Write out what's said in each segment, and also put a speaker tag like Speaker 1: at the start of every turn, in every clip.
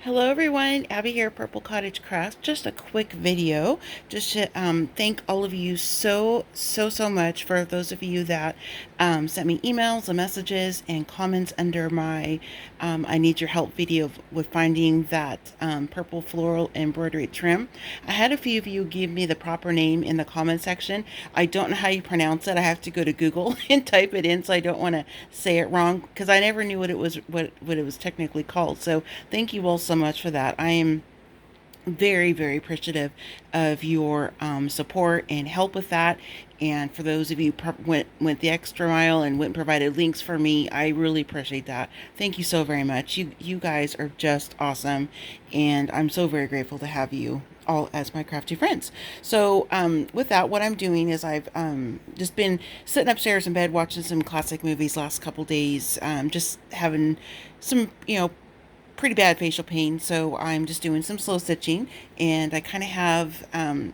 Speaker 1: Hello everyone, Abby here, Purple Cottage Crafts. Just a quick video just to thank all of you so much for those of you that sent me emails and messages and comments under my I need your help video with finding that purple floral embroidery trim. I had a few of you give me the proper name in the comment section. I don't know how you pronounce it. I have to go to Google and type it in, so I don't want to say it wrong because I never knew what it was technically called. So thank you all so much for that. I am very appreciative of your support and help with that. And for those of you went the extra mile and went and provided links for me, I really appreciate that. Thank you so very much. You guys are just awesome, and I'm so very grateful to have you all as my crafty friends. So with that, what I'm doing is I've just been sitting upstairs in bed watching some classic movies last couple days, just having some pretty bad facial pain, so I'm just doing some slow stitching, and I kind of have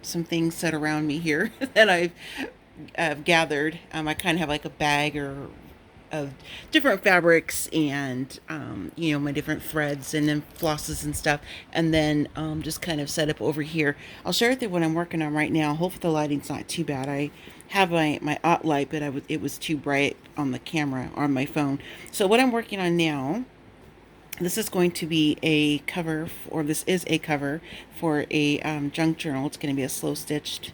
Speaker 1: some things set around me here that I've gathered. I kind of have like a bag or of different fabrics and my different threads and then flosses and stuff, and then just kind of set up over here. I'll share with you what I'm working on right now. Hopefully the lighting's not too bad. I have my ot light, but it was too bright on the camera or on my phone. So what I'm working on now, this is going to be a cover, or this is a cover for a junk journal. It's going to be a slow stitched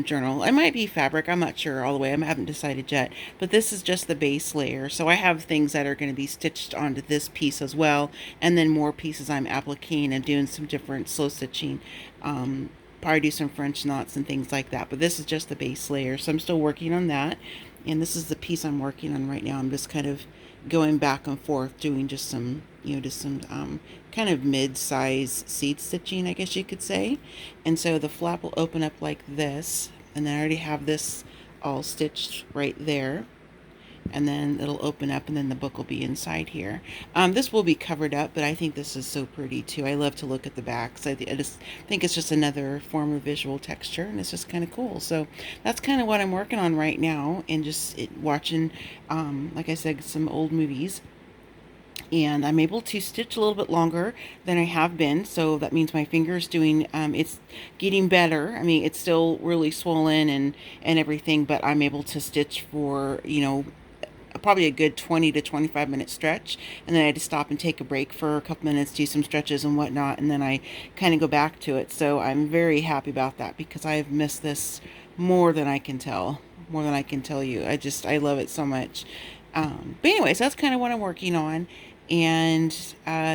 Speaker 1: journal. It might be fabric. I'm not sure all the way. I haven't decided yet. But this is just the base layer. So I have things that are going to be stitched onto this piece as well. And then more pieces I'm appliquing and doing some different slow stitching. Probably do some French knots and things like that. But this is just the base layer. So I'm still working on that. And this is the piece I'm working on right now. I'm just kind of going back and forth doing just some kind of mid-size seed stitching, I guess you could say. And so the flap will open up like this, and then I already have this all stitched right there, and then it'll open up, and then the book will be inside here. This will be covered up, but I think this is so pretty too. I love to look at the backs. I just think it's just another form of visual texture, and it's just kind of cool. So that's kind of what I'm working on right now, and just watching, like I said, some old movies. And I'm able to stitch a little bit longer than I have been, so that means my finger's doing it's getting better. I mean, it's still really swollen and everything, but I'm able to stitch for probably a good 20 to 25 minute stretch, and then I had to stop and take a break for a couple minutes, do some stretches and whatnot, and then I kind of go back to it. So I'm very happy about that because I've missed this more than I can tell you. I love it so much. But anyways, that's kind of what I'm working on, and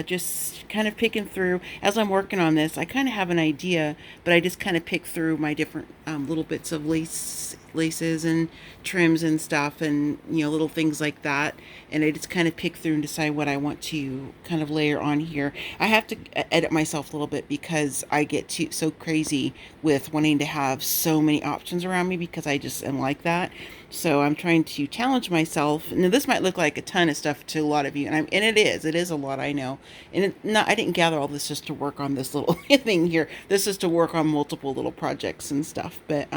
Speaker 1: just kind of picking through as I'm working on this. I kind of have an idea, but I just kind of pick through my different little bits of laces and trims and stuff, and little things like that, and I just kind of pick through and decide what I want to kind of layer on here. I have to edit myself a little bit because I get so crazy with wanting to have so many options around me, because I just am like that. So I'm trying to challenge myself. Now this might look like a ton of stuff to a lot of you, and it is a lot, I know. And I didn't gather all this just to work on this little thing here. This is to work on multiple little projects and stuff. But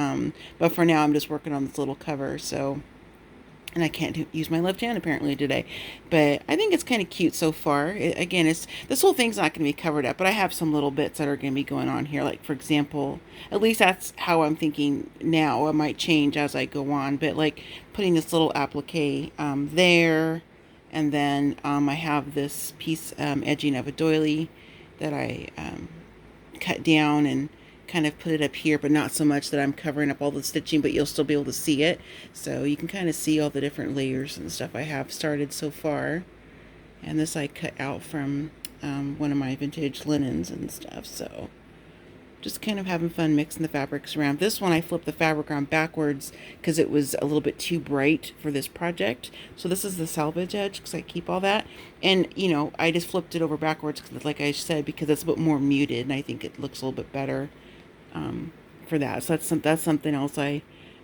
Speaker 1: for now I'm just working on this little cover. So, and I can't use my left hand apparently today, but I think it's kind of cute so far. Again, this whole thing's not going to be covered up, but I have some little bits that are going to be going on here. Like, for example, at least that's how I'm thinking now. It might change as I go on, but like putting this little applique there, and then I have this piece edging of a doily that I cut down and kind of put it up here, but not so much that I'm covering up all the stitching, but you'll still be able to see it. So you can kind of see all the different layers and stuff I have started so far. And this I cut out from one of my vintage linens and stuff. So just kind of having fun mixing the fabrics around. This one I flipped the fabric on backwards because it was a little bit too bright for this project. So this is the salvage edge because I keep all that. And I just flipped it over backwards, like I said, because it's a bit more muted, and I think it looks a little bit better for that. So that's something else I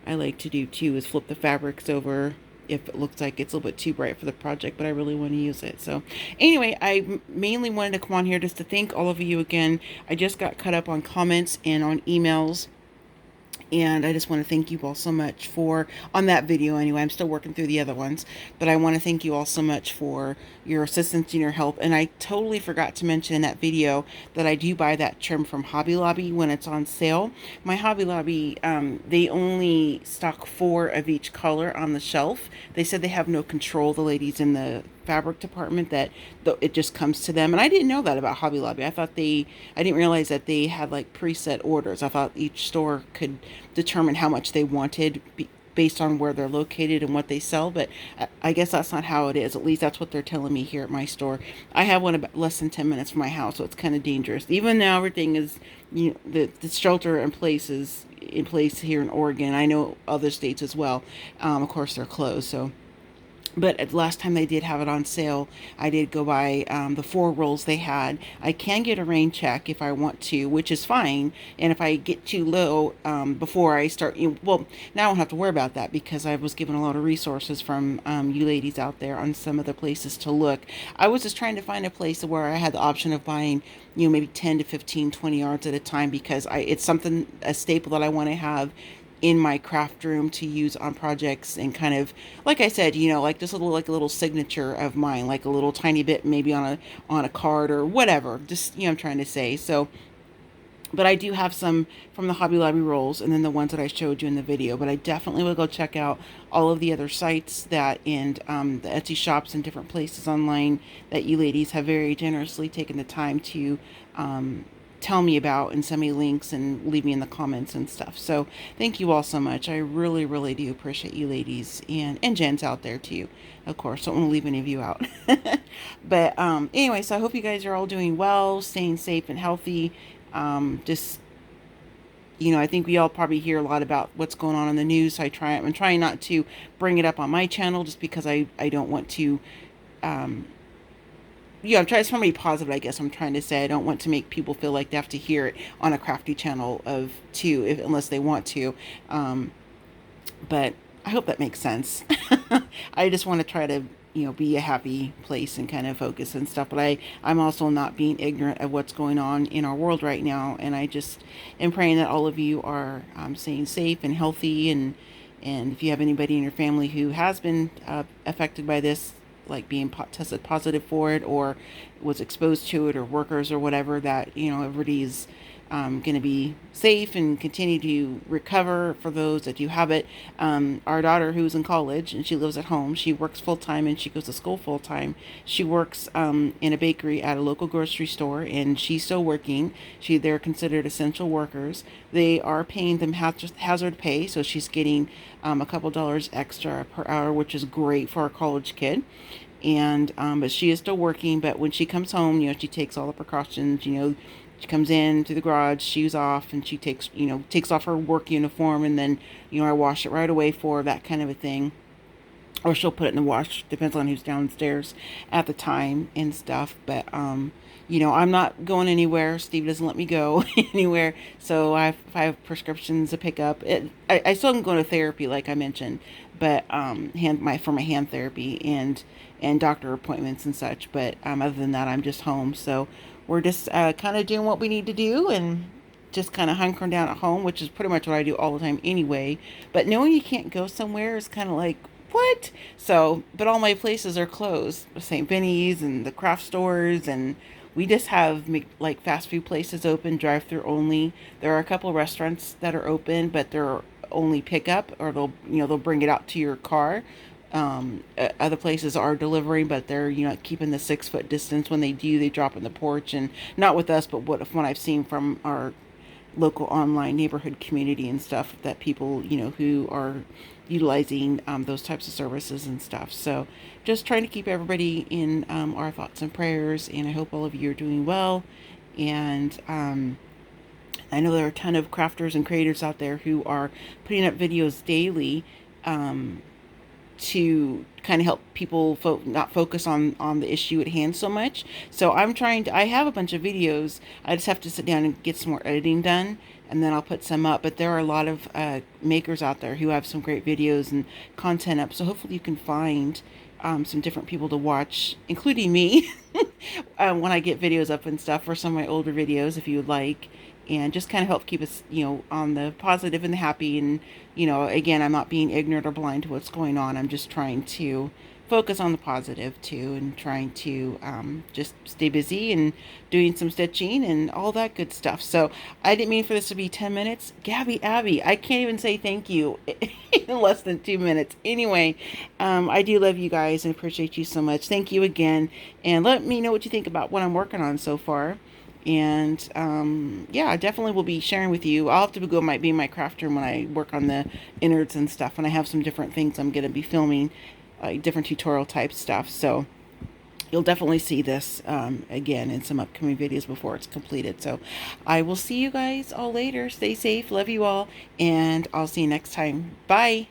Speaker 1: like to do too, is flip the fabrics over if it looks like it's a little bit too bright for the project, but I really want to use it. So anyway, I mainly wanted to come on here just to thank all of you again. I just got caught up on comments and on emails, And I just want to thank you all so much for, on that video anyway, I'm still working through the other ones, but I want to thank you all so much for your assistance and your help. And I totally forgot to mention in that video that I do buy that trim from Hobby Lobby when it's on sale. My Hobby Lobby, they only stock 4 of each color on the shelf. They said they have no control, the ladies in the fabric department, that it just comes to them. And I didn't know that about Hobby Lobby. I didn't realize that they had like preset orders. I thought each store could determine how much they wanted based on where they're located and what they sell, but I guess that's not how it is. At least that's what they're telling me here at my store. I have one about less than 10 minutes from my house, so it's kind of dangerous. Even now everything is, the shelter in place is in place here in Oregon. I know other states as well. Of course they're closed, so. But last time they did have it on sale, I did go buy the 4 rolls they had. I can get a rain check if I want to, which is fine. And if I get too low before I start, well, now I don't have to worry about that because I was given a lot of resources from you ladies out there on some of the places to look. I was just trying to find a place where I had the option of buying, maybe 10 to 15, 20 yards at a time, because it's something, a staple that I want to have in my craft room to use on projects, and kind of, like I said, like just like a little signature of mine, like a little tiny bit maybe on a card or whatever, just, I'm trying to say. So, but I do have some from the Hobby Lobby rolls, and then the ones that I showed you in the video. But I definitely will go check out all of the other sites and the Etsy shops and different places online that you ladies have very generously taken the time to tell me about and send me links and leave me in the comments and stuff. So thank you all so much. I really, really do appreciate you ladies and gents out there too. Of course, don't want to leave any of you out. But anyway, so I hope you guys are all doing well, staying safe and healthy. Just, I think we all probably hear a lot about what's going on in the news. So I'm trying not to bring it up on my channel just because I don't want to, I'm trying to be positive, I guess I'm trying to say. I don't want to make people feel like they have to hear it on a crafty channel unless they want to. But I hope that makes sense. I just want to try to, be a happy place and kind of focus and stuff. But I'm also not being ignorant of what's going on in our world right now. And I just am praying that all of you are staying safe and healthy. And if you have anybody in your family who has been affected by this, like being tested positive for it or was exposed to it, or workers or whatever, that everybody's going to be safe and continue to recover. For those that do have it, our daughter, who's in college and she lives at home, she works full-time and she goes to school full-time. She works in a bakery at a local grocery store, and she's still working. They're considered essential workers. They are paying them hazard pay, so she's getting a couple dollars extra per hour, which is great for a college kid. And but she is still working. But when she comes home, she takes all the precautions. She comes in to the garage, shoes off, and she takes off her work uniform, and then I wash it right away for her, that kind of a thing. Or she'll put it in the wash, depends on who's downstairs at the time and stuff. But I'm not going anywhere. Steve doesn't let me go anywhere. So if I have prescriptions to pick up, I still can go to therapy, like I mentioned, but for my hand therapy and doctor appointments and such. But other than that, I'm just home. So we're just kind of doing what we need to do, and just kind of hunkering down at home, which is pretty much what I do all the time anyway. But knowing you can't go somewhere is kind of like, what? So, but all my places are closed. St. Vinny's and the craft stores, and we just have like fast food places open, drive-through only. There are a couple restaurants that are open, but they're only pickup, or they'll bring it out to your car. Other places are delivering, but they're keeping the 6-foot distance. When they do, they drop in the porch, and not with us, but what I've seen from our local online neighborhood community and stuff, that people who are utilizing those types of services and stuff. So just trying to keep everybody in our thoughts and prayers, and I hope all of you are doing well. And I know there are a ton of crafters and creators out there who are putting up videos daily to kind of help people not focus on the issue at hand so much. So I have a bunch of videos. I just have to sit down and get some more editing done, and then I'll put some up. But there are a lot of makers out there who have some great videos and content up. So hopefully you can find some different people to watch, including me, when I get videos up and stuff, or some of my older videos if you would like. and just kind of help keep us, on the positive and the happy. And, again, I'm not being ignorant or blind to what's going on. I'm just trying to focus on the positive too, and trying to just stay busy and doing some stitching and all that good stuff. So I didn't mean for this to be 10 minutes. Gabby, Abby, I can't even say thank you in less than 2 minutes. Anyway, I do love you guys and appreciate you so much. Thank you again. And let me know what you think about what I'm working on so far. And yeah, I definitely will be sharing with you. I'll have to go might be in my craft room when I work on the innards and stuff, and I have some different things I'm going to be filming, different tutorial type stuff. So you'll definitely see this again in some upcoming videos before it's completed. So I will see you guys all later. Stay safe. Love you all. And I'll see you next time. Bye.